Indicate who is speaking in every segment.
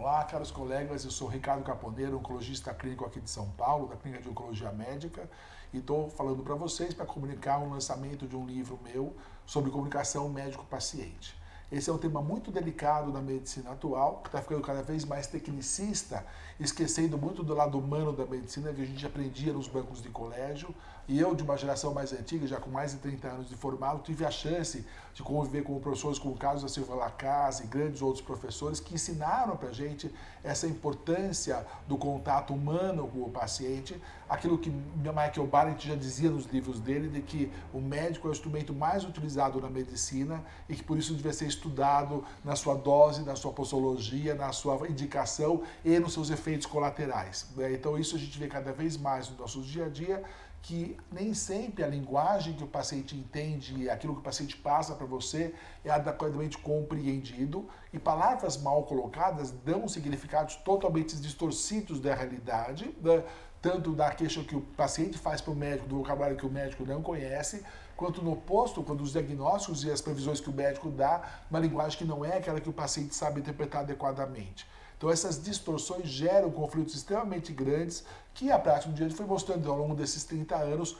Speaker 1: Olá, caros colegas, eu sou Ricardo Caponeiro, oncologista clínico aqui de São Paulo, da Clínica de Oncologia Médica, e estou falando para vocês para comunicar um lançamento de um livro meu sobre comunicação médico-paciente. Esse é um tema muito delicado na medicina atual, que está ficando cada vez mais tecnicista, esquecendo muito do lado humano da medicina que a gente aprendia nos bancos de colégio. E eu, de uma geração mais antiga, já com mais de 30 anos de formado, tive a chance de conviver com professores como o Carlos da Silva Lacase e grandes outros professores que ensinaram para a gente essa importância do contato humano com o paciente, aquilo que Michael Barrett já dizia nos livros dele, de que o médico é o instrumento mais utilizado na medicina e que por isso devia ser estudado na sua dose, na sua posologia, na sua indicação e nos seus efeitos colaterais. Então isso a gente vê cada vez mais no nosso dia a dia, que nem sempre a linguagem que o paciente entende, aquilo que o paciente passa para você é adequadamente compreendido e palavras mal colocadas dão significados totalmente distorcidos da realidade, né? Tanto da queixa que o paciente faz para o médico, do vocabulário que o médico não conhece, quanto no oposto, quando os diagnósticos e as previsões que o médico dá, uma linguagem que não é aquela que o paciente sabe interpretar adequadamente. Então essas distorções geram conflitos extremamente grandes que a prática do dia foi mostrando ao longo desses 30 anos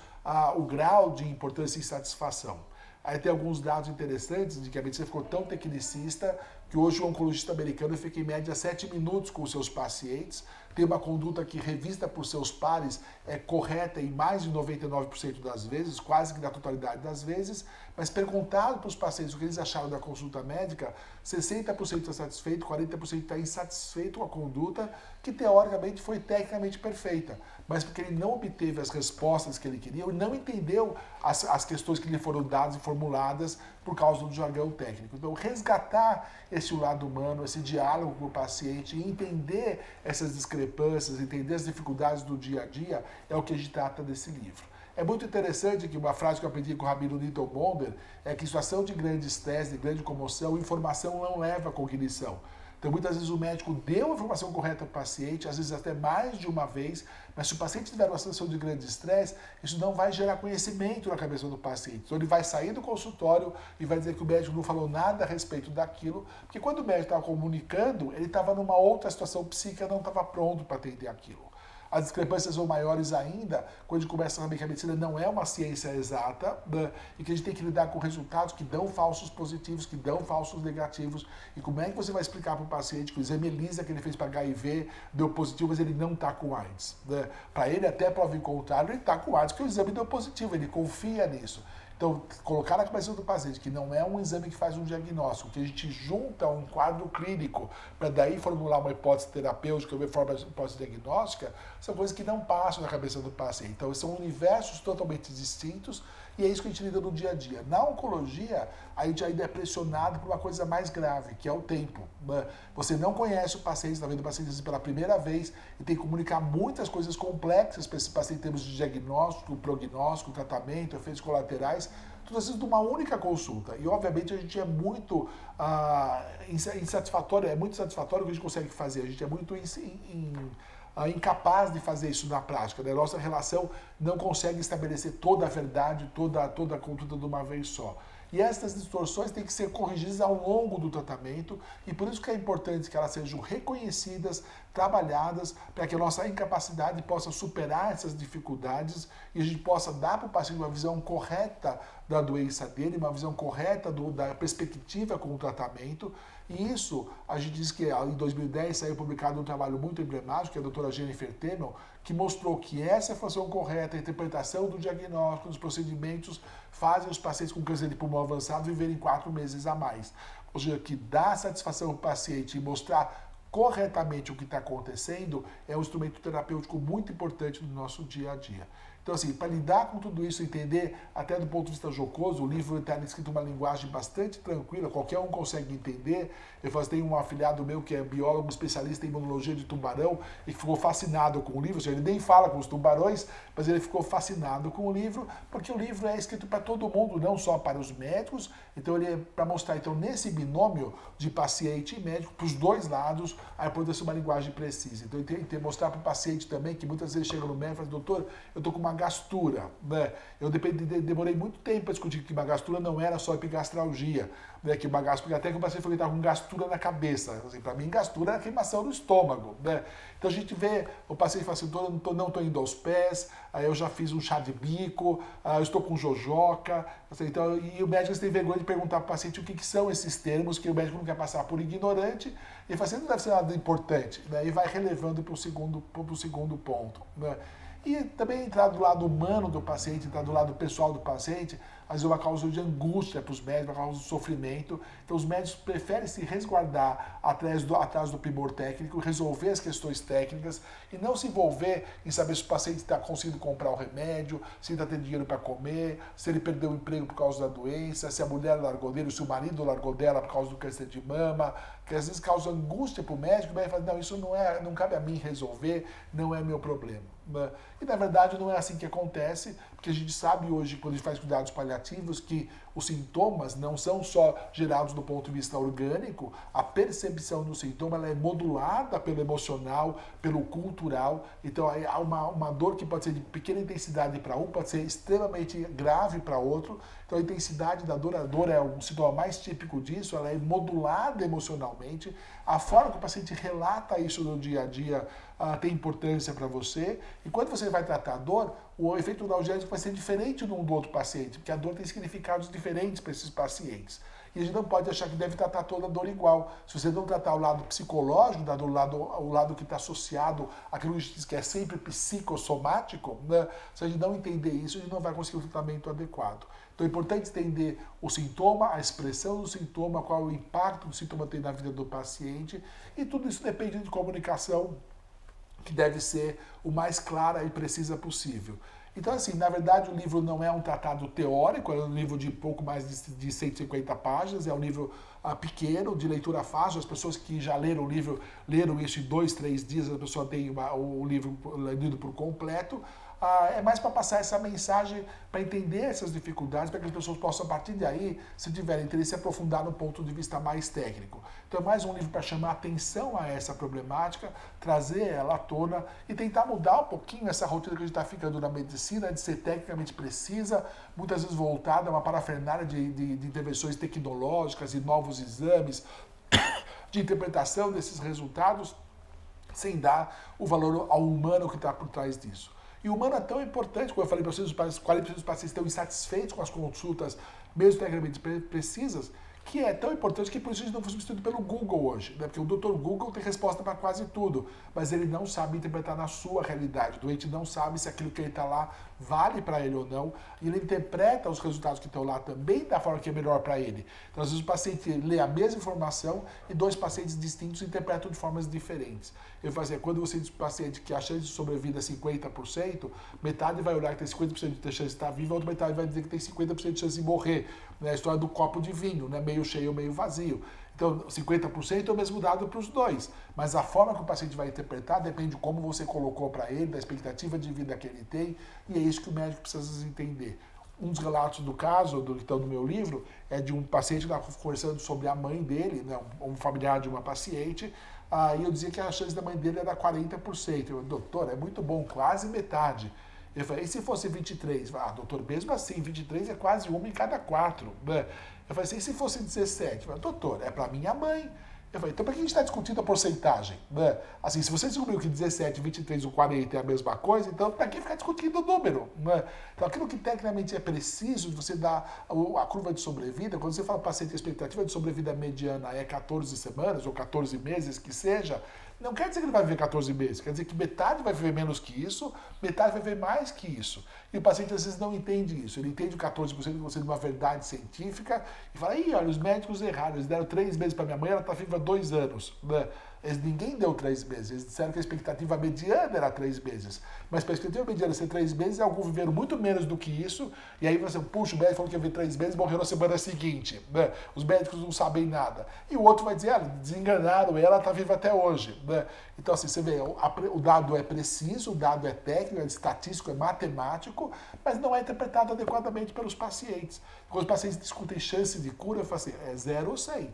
Speaker 1: o grau de importância e insatisfação. Aí tem alguns dados interessantes de que a medicina ficou tão tecnicista que hoje o oncologista americano fica em média 7 minutos com os seus pacientes, tem uma conduta que, revista por seus pares, é correta em mais de 99% das vezes, quase que na totalidade das vezes, mas perguntado para os pacientes o que eles acharam da consulta médica, 60% está satisfeito, 40% está insatisfeito com a conduta, que teoricamente foi tecnicamente perfeita, mas porque ele não obteve as respostas que ele queria, ou não entendeu as questões que lhe foram dadas e formuladas por causa do jargão técnico. Então, resgatar esse lado humano, esse diálogo com o paciente, entender essas discrepâncias, entender as dificuldades do dia a dia, é o que a gente trata desse livro. É muito interessante que uma frase que eu aprendi com o Rabino Newton Bonder é que em situação de grande estresse, de grande comoção, informação não leva à cognição. Então, muitas vezes o médico deu a informação correta para o paciente, às vezes até mais de uma vez, mas se o paciente tiver uma situação de grande estresse, isso não vai gerar conhecimento na cabeça do paciente. Então, ele vai sair do consultório e vai dizer que o médico não falou nada a respeito daquilo, porque quando o médico estava comunicando, ele estava numa outra situação psíquica, não estava pronto para atender aquilo. As discrepâncias são maiores ainda quando a gente começa a saber que a medicina não é uma ciência exata, né? E que a gente tem que lidar com resultados que dão falsos positivos, que dão falsos negativos. E como é que você vai explicar para o paciente que o exame ELISA que ele fez para HIV deu positivo, mas ele não está com AIDS? Né? Para ele, até prova em contrário, ele está com AIDS, porque o exame deu positivo, ele confia nisso. Então, colocar na cabeça do paciente que não é um exame que faz um diagnóstico, que a gente junta um quadro clínico para daí formular uma hipótese terapêutica, uma hipótese diagnóstica, são coisas que não passam na cabeça do paciente. Então, são universos totalmente distintos e é isso que a gente lida no dia a dia. Na oncologia, a gente ainda é pressionado por uma coisa mais grave, que é o tempo. Você não conhece o paciente, está vendo o paciente pela primeira vez e tem que comunicar muitas coisas complexas para esse paciente em termos de diagnóstico, prognóstico, tratamento, efeitos colaterais, tudo isso de uma única consulta. E, obviamente, a gente é muito insatisfatório, é muito satisfatório o que a gente consegue fazer, a gente é muito incapaz de fazer isso na prática. Né? Nossa relação não consegue estabelecer toda a verdade, toda a conduta de uma vez só. E essas distorções têm que ser corrigidas ao longo do tratamento e por isso que é importante que elas sejam reconhecidas, trabalhadas, para que a nossa incapacidade possa superar essas dificuldades e a gente possa dar para o paciente uma visão correta da doença dele, uma visão correta da perspectiva com o tratamento. E isso, a gente diz que em 2010 saiu publicado um trabalho muito emblemático, que é a doutora Jennifer Temel, que mostrou que essa função correta, a interpretação do diagnóstico, dos procedimentos, fazem os pacientes com câncer de pulmão avançado viverem 4 meses a mais. Ou seja, que dá satisfação ao paciente e mostrar corretamente o que está acontecendo é um instrumento terapêutico muito importante no nosso dia a dia. Então, assim, para lidar com tudo isso, entender até do ponto de vista jocoso, o livro está escrito em uma linguagem bastante tranquila, qualquer um consegue entender. Eu tenho um afilhado meu que é biólogo especialista em imunologia de tubarão e que ficou fascinado com o livro, ou seja, ele nem fala com os tubarões, mas ele ficou fascinado com o livro, porque o livro é escrito para todo mundo, não só para os médicos, então ele é para mostrar, então, nesse binômio de paciente e médico, para os dois lados, a importância de uma linguagem precisa. Então, mostrar para o paciente também, que muitas vezes chega no médico e fala, doutor, eu estou com uma uma gastura, né? Eu demorei muito tempo para discutir que uma gastura não era só epigastralgia, né? Que uma gastura, até que o paciente falou que estava com gastura na cabeça. Assim, para mim, gastura era queimação no estômago, né? Então a gente vê o paciente fala assim, não estou indo aos pés, aí eu já fiz um chá de bico, eu estou com jojoca, assim, então, e o médico tem vergonha de perguntar para o paciente o que são esses termos, que o médico não quer passar por ignorante, e fala assim, não deve ser nada importante, né? E vai relevando para o segundo ponto, né? E também entrar do lado humano do paciente, entrar do lado pessoal do paciente, às vezes é uma causa de angústia para os médicos, uma causa de sofrimento. Então os médicos preferem se resguardar atrás do primor técnico, resolver as questões técnicas e não se envolver em saber se o paciente está conseguindo comprar o remédio, se está tendo dinheiro para comer, se ele perdeu o emprego por causa da doença, se a mulher largou dele, se o marido largou dela por causa do câncer de mama, que às vezes causa angústia para o médico, o médico fala, não, isso não cabe a mim resolver, não é meu problema. E na verdade não é assim que acontece, porque a gente sabe hoje, quando a gente faz cuidados paliativos, que os sintomas não são só gerados do ponto de vista orgânico, a percepção do sintoma ela é modulada pelo emocional, pelo cultural, então há uma dor que pode ser de pequena intensidade para um, pode ser extremamente grave para outro, então a intensidade da dor, a dor é um sintoma mais típico disso, ela é modulada emocionalmente, a forma que o paciente relata isso no dia a dia tem importância para você, e quando você vai tratar a dor, o efeito analgésico vai ser diferente de um do outro paciente, porque a dor tem significados diferentes para esses pacientes. E a gente não pode achar que deve tratar toda a dor igual. Se você não tratar o lado psicológico, o lado que está associado àquilo que é sempre psicossomático, né? Se a gente não entender isso, a gente não vai conseguir o tratamento adequado. Então é importante entender o sintoma, a expressão do sintoma, qual o impacto que o sintoma tem na vida do paciente, e tudo isso depende de comunicação que deve ser o mais clara e precisa possível. Então, assim, na verdade o livro não é um tratado teórico, é um livro de pouco mais de 150 páginas, é um livro pequeno, de leitura fácil, as pessoas que já leram o livro, leram isso em 2, 3 dias, a pessoa tem o livro lido por completo. É mais para passar essa mensagem, para entender essas dificuldades, para que as pessoas possam, a partir daí, se tiverem interesse, se aprofundar no ponto de vista mais técnico. Então é mais um livro para chamar atenção a essa problemática, trazer ela à tona e tentar mudar um pouquinho essa rotina que a gente está ficando na medicina, de ser tecnicamente precisa, muitas vezes voltada a uma parafernália de intervenções tecnológicas e novos exames, de interpretação desses resultados, sem dar o valor ao humano que está por trás disso. E o humano é tão importante, como eu falei para vocês, os pacientes estão insatisfeitos com as consultas, mesmo tecnicamente precisas, que é tão importante que por isso a gente não foi substituído pelo Google hoje, né? Porque o Dr. Google tem resposta para quase tudo, mas ele não sabe interpretar na sua realidade. O doente não sabe se aquilo que ele está lá vale para ele ou não, e ele interpreta os resultados que estão lá também da forma que é melhor para ele. Então, às vezes o paciente lê a mesma informação e dois pacientes distintos interpretam de formas diferentes. Eu fazia, quando você diz para o paciente que a chance de sobrevida é 50%, metade vai olhar que tem 50% de chance de estar vivo, a outra metade vai dizer que tem 50% de chance de morrer. Né? A história do copo de vinho, né? Meio cheio ou meio vazio. Então, 50% é o mesmo dado para os dois, mas a forma que o paciente vai interpretar depende de como você colocou para ele, da expectativa de vida que ele tem, e é isso que o médico precisa entender. Um dos relatos do caso, do meu livro, é de um paciente que estava conversando sobre a mãe dele, né, um familiar de uma paciente, e eu dizia que a chance da mãe dele era 40%. Eu, doutor, é muito bom, quase metade. Eu falei, e se fosse 23? Doutor, mesmo assim, 23 é quase uma em cada 4. Né? Eu falei assim, e se fosse 17? Eu falei, doutor, é para minha mãe. Eu falei, então para que a gente está discutindo a porcentagem? Né? Assim, se você descobriu que 17, 23 ou 40 é a mesma coisa, então para que ficar discutindo o número? Né? Então aquilo que tecnicamente é preciso de você dar a curva de sobrevida, quando você fala para o paciente que a expectativa de sobrevida mediana é 14 semanas ou 14 meses, que seja, não quer dizer que ele vai viver 14 meses, quer dizer que metade vai viver menos que isso, metade vai viver mais que isso. E o paciente às vezes não entende isso, ele entende o 14% como sendo uma verdade científica e fala, ih, olha, os médicos erraram, eles deram 3 meses para minha mãe, ela está viva 2 anos. Né? Ninguém deu 3 meses, eles disseram que a expectativa mediana era 3 meses. Mas para a expectativa mediana ser 3 meses, alguns viveram muito menos do que isso, e aí você, puxa, o médico falou que ia viver 3 meses, morreu na semana seguinte. Né? Os médicos não sabem nada. E o outro vai dizer, desenganaram ela, está viva até hoje. Né? Então, assim, você vê, o dado é preciso, o dado é técnico, é estatístico, é matemático, mas não é interpretado adequadamente pelos pacientes. Quando os pacientes discutem chance de cura, eu falo assim, é 0 ou 100.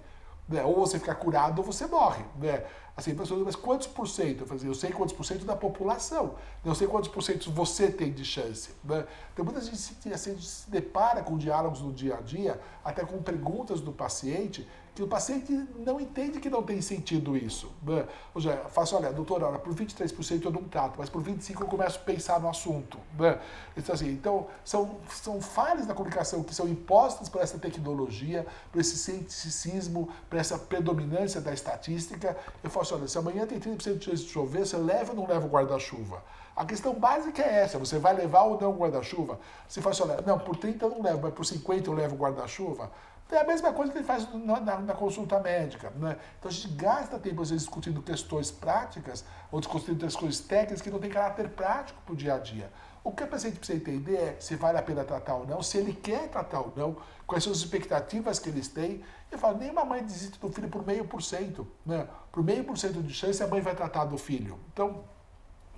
Speaker 1: né? Ou você fica curado ou você morre, né? Assim, mas quantos por cento? Eu sei quantos por cento da população, eu sei quantos por cento você tem de chance, né? Então muita gente se depara com diálogos no dia a dia, até com perguntas do paciente, que o paciente não entende que não tem sentido isso, né? Ou seja, fala assim, olha, doutor, olha, por 23% eu não trato, mas por 25% eu começo a pensar no assunto, né? Então, assim, são falhas na comunicação que são impostas por essa tecnologia, por esse cientificismo, por essa predominância da estatística. Eu falo assim, olha, se amanhã tem 30% de chance de chover, você leva ou não leva o guarda-chuva? A questão básica é essa, você vai levar ou não o guarda-chuva? Você fala assim, olha, não, por 30 eu não levo, mas por 50 eu levo o guarda-chuva? É a mesma coisa que ele faz na consulta médica, né? Então a gente gasta tempo, às vezes, discutindo questões práticas ou discutindo questões técnicas que não têm caráter prático para o dia a dia. O que o paciente precisa entender é se vale a pena tratar ou não, se ele quer tratar ou não, quais são as expectativas que eles têm. Eu falo, nenhuma mãe desiste do filho por 0,5%, né? Por 0,5% de chance a mãe vai tratar do filho. Então,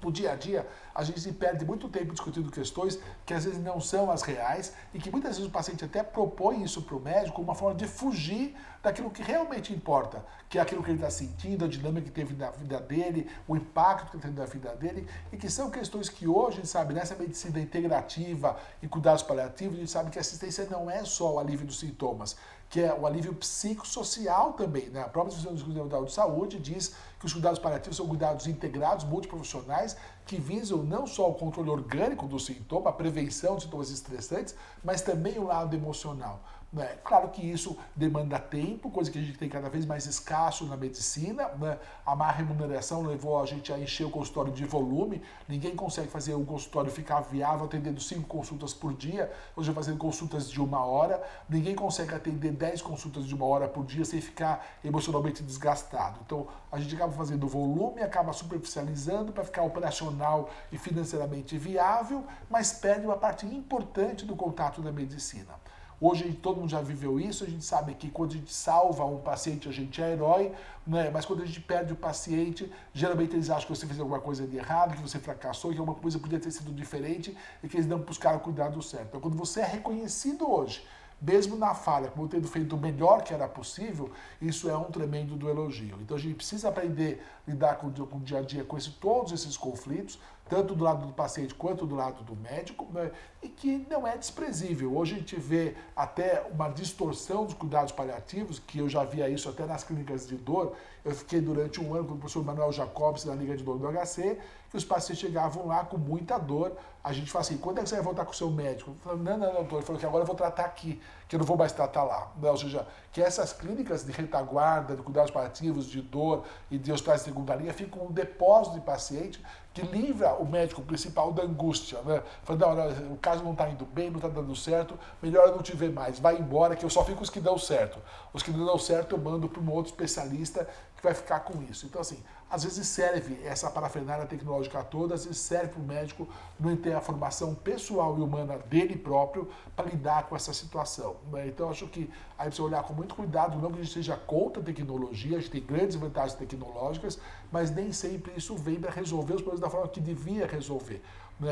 Speaker 1: no dia a dia, a gente se perde muito tempo discutindo questões que às vezes não são as reais e que muitas vezes o paciente até propõe isso para o médico como uma forma de fugir daquilo que realmente importa, que é aquilo que ele está sentindo, a dinâmica que teve na vida dele, o impacto que ele teve na vida dele, e que são questões que hoje, a gente sabe, nessa medicina integrativa e cuidados paliativos, a gente sabe que a assistência não é só o alívio dos sintomas, que é o alívio psicossocial também, né? A própria Instituição Nacional de Saúde diz que os cuidados paliativos são cuidados integrados, multiprofissionais, que visam não só o controle orgânico do sintoma, a prevenção de sintomas estressantes, mas também o lado emocional. Né? Claro que isso demanda tempo, coisa que a gente tem cada vez mais escasso na medicina, né? A má remuneração levou a gente a encher o consultório de volume, ninguém consegue fazer o consultório ficar viável atendendo 5 consultas por dia, hoje fazendo consultas de 1 hora, ninguém consegue atender 10 consultas de 1 hora por dia sem ficar emocionalmente desgastado. Então a gente acaba fazendo volume, acaba superficializando para ficar operacional e financeiramente viável, mas perde uma parte importante do contato da medicina. Hoje todo mundo já viveu isso, a gente sabe que quando a gente salva um paciente a gente é herói, né? Mas quando a gente perde o paciente, geralmente eles acham que você fez alguma coisa de errado, que você fracassou, que alguma coisa podia ter sido diferente e que eles não buscaram o cuidado certo. Então quando você é reconhecido hoje, mesmo na falha, como tendo feito o melhor que era possível, isso é um tremendo do elogio. Então a gente precisa aprender a lidar com o dia a dia com todos esses conflitos, tanto do lado do paciente quanto do lado do médico, né? E que não é desprezível. Hoje a gente vê até uma distorção dos cuidados paliativos, que eu já via isso até nas clínicas de dor. Eu fiquei durante um ano com o professor Manuel Jacobs na Liga de Dor do HC, que os pacientes chegavam lá com muita dor. A gente fala assim, quando é que você vai voltar com o seu médico? Eu falei, não, doutor. Ele falou que agora eu vou tratar aqui, que eu não vou mais tratar lá. Ou seja, que essas clínicas de retaguarda, de cuidados paliativos, de dor e de hospitais de segunda linha ficam um depósito de paciente que livra o médico principal da angústia, né? Falando, não, o caso não está indo bem, não está dando certo, melhor eu não te ver mais, vai embora que eu só fico os que dão certo. Os que não dão certo eu mando para um outro especialista que vai ficar com isso. Então, assim, às vezes serve essa parafernália tecnológica toda, às vezes serve para o médico não ter a formação pessoal e humana dele próprio para lidar com essa situação, né? Então, acho que aí precisa olhar com muito cuidado, não que a gente seja contra a tecnologia, a gente tem grandes vantagens tecnológicas, mas nem sempre isso vem para resolver os problemas da forma que devia resolver.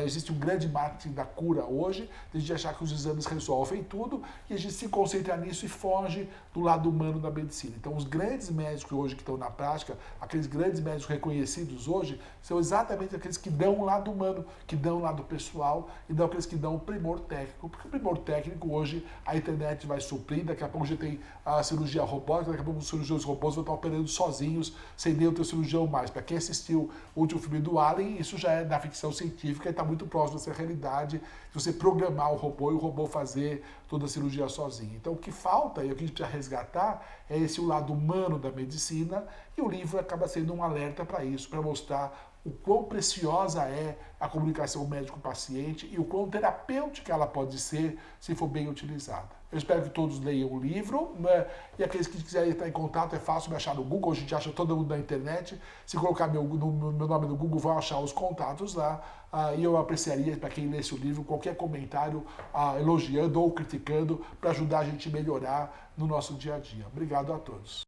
Speaker 1: Existe um grande marketing da cura hoje, de a gente achar que os exames resolvem tudo e a gente se concentra nisso e foge do lado humano da medicina. Então, os grandes médicos hoje que estão na prática, aqueles grandes médicos reconhecidos hoje, são exatamente aqueles que dão o lado humano, que dão o lado pessoal e não aqueles que dão o primor técnico. Porque o primor técnico hoje a internet vai suprir, daqui a pouco já tem a cirurgia robótica, daqui a pouco os cirurgiões robôs vão estar operando sozinhos, sem nem o teu cirurgião mais. Para quem assistiu o último filme do Alien, isso já é da ficção científica, está muito próximo dessa realidade, de você programar o robô e o robô fazer toda a cirurgia sozinho. Então o que falta e o que a gente precisa resgatar é esse o lado humano da medicina e o livro acaba sendo um alerta para isso, para mostrar o quão preciosa é a comunicação médico-paciente e o quão terapêutica ela pode ser se for bem utilizada. Eu espero que todos leiam o livro, né? E aqueles que quiserem estar em contato, é fácil me achar no Google, a gente acha todo mundo na internet. Se colocar meu nome no Google, vão achar os contatos lá. E eu apreciaria, para quem lesse o livro, qualquer comentário elogiando ou criticando para ajudar a gente a melhorar no nosso dia a dia. Obrigado a todos.